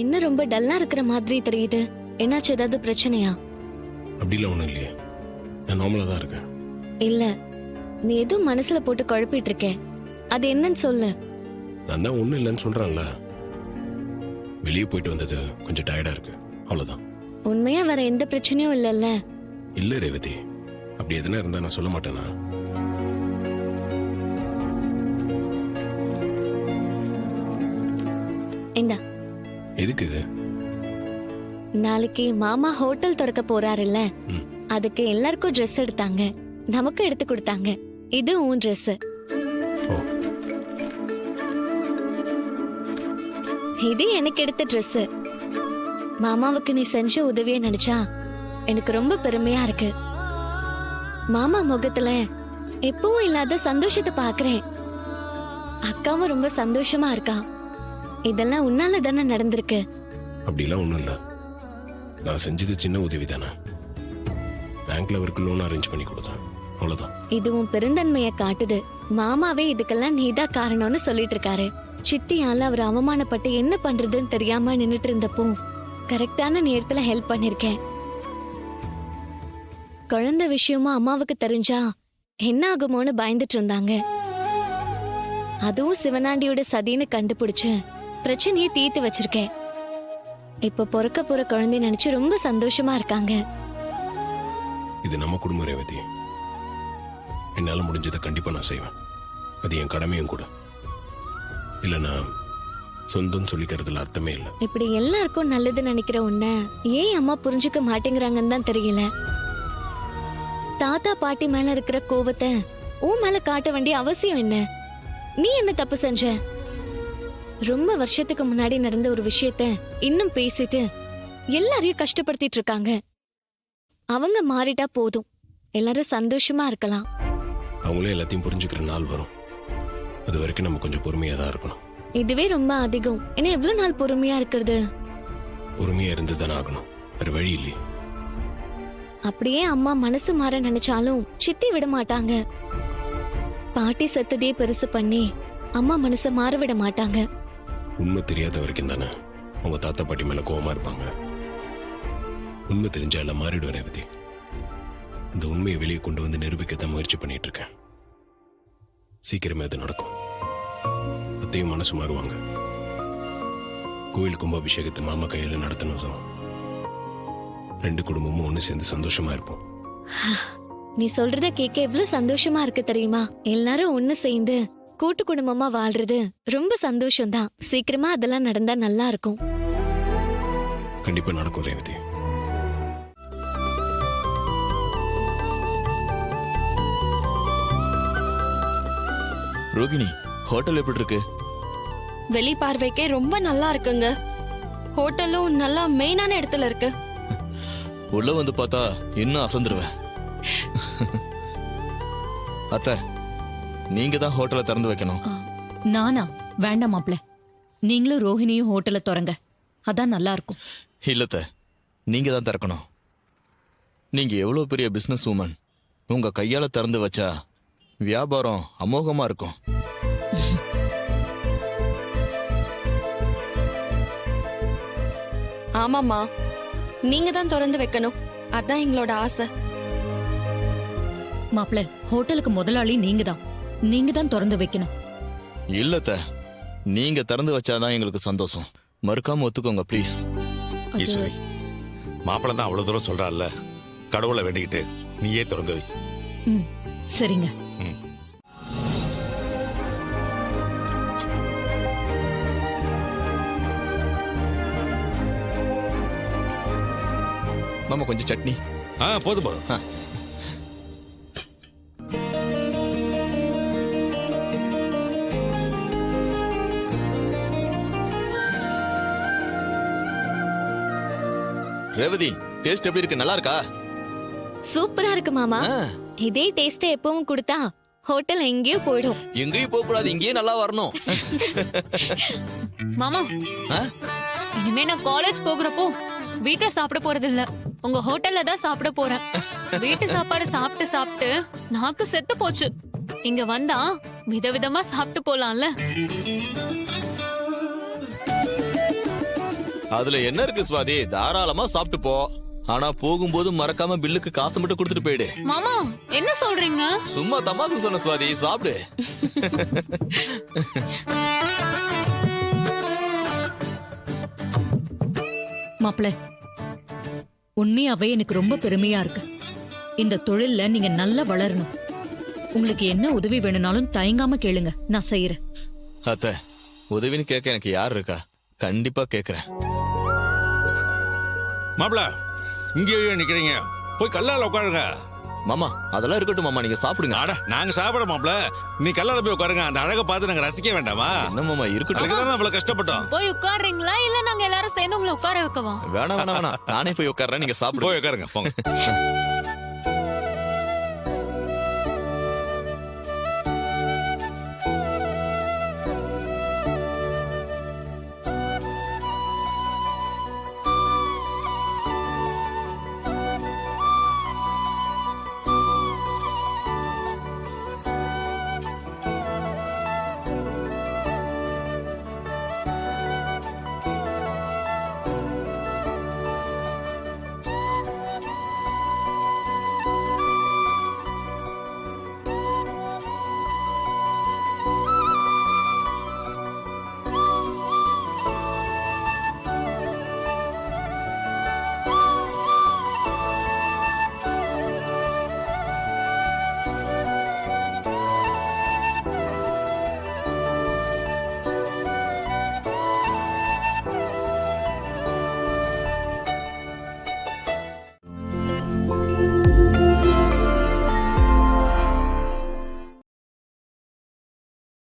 என்ன ரொம்ப டல்லா இருக்கிற மாதிரி தெரியுது. என்னாச்சு, ஏதாவது பிரச்சனையா? அப்படிலாம் ஒண்ணும் இல்லையே, நான் நார்மலா தான் இருக்கேன். இல்ல, நீ எதுவும் மனசுல போட்டு குழப்பிட்டு இருக்க. அது என்னன்னு சொல்லு. நான் தான் ஒண்ணும் இல்லைன்னு சொல்றேன்ல. வெளியே போயிட்டு வந்தது கொஞ்சம் டயர்டா இருக்கு, அவ்வளவுதான். உண்மையா வேற எந்த பிரச்சனையும் இல்லல்ல? இல்ல ரேவதி, அப்படி எதுனா இருந்தா நான் சொல்ல மாட்டேனா? இந்தா. எதுக்கு இது? நாளைக்கு மாமா ஹோட்டல் திறக்க போறாருல்ல, அதுக்கு எல்லாருக்கும் ட்ரெஸ் எடுத்தாங்க, நமக்கு எடுத்து கொடுத்தாங்க. இது உன் ட்ரெஸ். இது எனக்கு எடுத்த ட்ரெஸ். மாமாவுக்கு நீ செஞ்ச உதவியை நினைச்சா எனக்கு ரொம்ப பெருமையா இருக்கு. மாமா முகத்துல எப்பவும் இல்லாத சந்தோஷத்தை பாக்குறேன். அக்காவும் ரொம்ப சந்தோஷமா இருக்கா. இதெல்லாம் உன்னால தானே நடந்திருக்கு. அப்படிலாம் ஒண்ணும் இல்ல, நான் செஞ்சது சின்ன உதவி தானே. பேங்க்ல அவருக்கு லோன் அரேஞ்ச் பண்ணி கொடுத்தேன், அவ்வளவுதான். இது உன் பெருந்தன்மைய காட்டுது. மாமாவே இதுக்கெல்லாம் நீதான் காரணம்னு சொல்லிட்டு இருக்காரு. சித்தியால அவர் அவமானப்பட்டு என்ன பண்றதுன்னு தெரியாம நின்னுட்டு இருந்தப்போ கரெக்டான நேரத்துல ஹெல்ப் பண்ணிருக்கேன். குழந்தை விஷயமா அம்மாவுக்கு தெரிஞ்சா என்ன ஆகுமோன்னு பயந்துட்டு இருந்தாங்க. அதுவும் சிவனாண்டியோட சதின்னு கண்டுபிடிச்சு பிரச்சனையை தீர்த்து வச்சிருக்கேன். இப்ப பொறக்க போற குழந்தை நினைச்சு ரொம்ப சந்தோஷமா இருக்காங்க. இது நம்ம குடும்ப ரேவதி. என்னால முடிஞ்சதை கண்டிப்பா நான் செய்வேன். அது என் கடமையும் கூட. இல்லனா சொந்தம் சொல்லிக்கிறதுல அர்த்தமே இல்ல. இப்படி எல்லாருக்கும் நல்லது நினைக்கிற உன்ன ஏன் அம்மா புரிஞ்சுக்க மாட்டேங்கிறாங்கன்னு தான் தெரியல. தாத்தா பாட்டி மேல இருக்கிற கோவத்தை உன் மேல காட்ட வேண்டிய அவசியம் என்ன? நீ என்ன தப்பு செஞ்ச? ரொம்ப வருஷத்துக்கு முன்னாடி நடந்த ஒரு விஷயத்த இன்னும் பேசிட்டு எல்லாரையும் கஷ்டப்படுத்திட்டு இருக்காங்க. அவங்க மாறிட்டா போதும், எல்லாரும் சந்தோஷமா இருக்கலாம். அவங்களே எல்லாத்தையும் புரிஞ்சுக்கிற நாள் வரும். அது வரைக்கும் நம்ம கொஞ்சம் பொறுமையா தான் இருக்கணும். இதுவே ரொம்ப அதிகம். என்ன எவ்வளவு நாள் பொறுமையா இருக்கிறது? பொறுமையா இருந்து தானே ஆகணும், வேற வழி இல்லையே. அப்படியே அம்மா மனசு மாற நினைச்சாலும் சித்தி விட மாட்டாங்க. பாட்டி செத்ததே பெருசு பண்ணி அம்மா மனச மாற விட மாட்டாங்க. உண்மை தெரியாத வரைக்கும் தானே அவங்க தாத்தா பாட்டி மேல கோவமா இருப்பாங்க. உண்மை தெரிஞ்சா எல்லாம் மாறிடும் ரேவதி. இந்த உண்மையை வெளியே கொண்டு வந்து நிரூபிக்கத்தான் முயற்சி பண்ணிட்டு இருக்கேன். சீக்கிரமே அது நடக்கும். அத்தையும் மனசு மாறுவாங்க. கோயில் கும்பாபிஷேகத்தை மாமா கையில நடத்தினதும் ரெண்டு குடும்பமும் ஒண்ணு சேர்ந்து சந்தோஷமா இருப்போம். நீ சொல்றத கேட்க எவ்வளவு சந்தோஷமா இருக்கு தெரியுமா? எல்லாரும் ஒண்ணு சேர்ந்து கூட்டு குடும்பமா வாழ்றது ரொம்ப சந்தோஷம் தான். சீக்கிரமா அதெல்லாம் நடந்தா நல்லா இருக்கும். கண்டிப்பா நடக்கும் ரேவதி. ரோகிணி, ஹோட்டல் எப்படி இருக்கு? வெளி பார்வைக்கே ரொம்ப நல்லா இருக்குங்க. ஹோட்டலும் நல்லா மெயினான இடத்துல இருக்கு. உள்ள வந்து பார்த்தா இன்னும் அசந்துருவேன். அத்தை, நீங்க தான் ஹோட்டலை திறந்து வைக்கணும். நானா? வேண்டாம் மாப்ள, நீங்களும் ரோஹிணியும் ஹோட்டலை திறங்க, அதான் நல்லா இருக்கும். இல்லத்த, நீங்க தான் திறக்கணும். நீங்க எவ்வளவு பெரிய பிசினஸ் உமன். உங்க கையால திறந்து வச்சா வியாபாரம் அமோகமா இருக்கும். ஆமாமா, நீங்க தான் திறந்து வைக்கணும், அதான் எங்களோட ஆசை. மாப்ள, ஹோட்டலுக்கு முதலாளி நீங்க தான் திறந்து வைக்கணும். இல்லத்த, நீங்க திறந்து வச்சாதான் எங்களுக்கு சந்தோஷம். மறுக்காம ஒத்துக்கோங்க ப்ளீஸ். ஈஸ்வரி, மாப்பிள்ள தான் அவ்வளவு தூரம் சொல்றான்ல, கடவுளை வேண்டிக்கிட்டு நீயே திறந்து வை. சரிங்க. மாமா, கொஞ்சம் சட்னி. போதும் போதும். ரேவதி, டேஸ்ட் எப்படி இருக்கு? நல்லா இருக்கா? சூப்பரா இருக்கு மாமா. இதே டேஸ்ட் எப்பவும் கொடுத்தா ஹோட்டல் எங்கேயோ போயிடும். எங்கேயும் போக கூடாது, இங்கேயே நல்லா வரணும். மாமா, இனிமே நான் காலேஜ் போகிறப்போ வீட்டுல சாப்பிட போறது இல்ல, உங்க ஹோட்டல்ல தான் சாப்பிட போறேன். வீட்டு சாப்பாடு சாப்பிட்டு சாப்பிட்டு நாக்கு செத்து போச்சு. இங்க வந்தா விதவிதமா சாப்பிட்டு போலாம்ல. அதுல என்ன இருக்கு சுவாதி, தாராளமா சாப்பிட்டு போ. ஆனா போகும்போது மறக்காம பில்லுக்கு காசு மட்டும் கொடுத்துட்டு போயிடு. மாமா என்ன சொல்றீங்க? சும்மா தமாசு சொன்ன சுவாதி, சாப்பிடு. மாப்பிள்ள, உண்மையாவே எனக்கு ரொம்ப பெருமையா இருக்கு. இந்த தொழில்ல நீங்க நல்லா வளரணும். உங்களுக்கு என்ன உதவி வேணும்னாலும் தயங்காம கேளுங்க, நான் செய்யறேன். அத்த, உதவின்னு கேட்க எனக்கு யார் இருக்கா? கண்டிப்பா கேக்குறேன். மாப்பிள, இங்கேயே நிக்கிறீங்க, போய் கல்லால உட்காருங்க. மாமா அதெல்லாம் இருக்கட்டும் மாமா, நீங்க சாப்பிடுங்க. அட, நாங்க சாப்பிட மாப்பிள, நீ கல்லால போய் உட்காருங்க. அந்த அழகை பார்த்து நாங்க ரசிக்க வேண்டாமா? என்ன மாமா இருக்கட்டும். அதுக்குதான் அவ்வளவு கஷ்டப்பட்டோம். போய் உட்கார்றீங்களா இல்ல நாங்க எல்லாரும் சேர்ந்து உங்களை உட்கார வைக்கவா? வேணாம் வேணாம் வேணாம், நானே போய் உட்கார்றேன், நீங்க சாப்பிடுங்க. போய் உட்காருங்க, போங்க.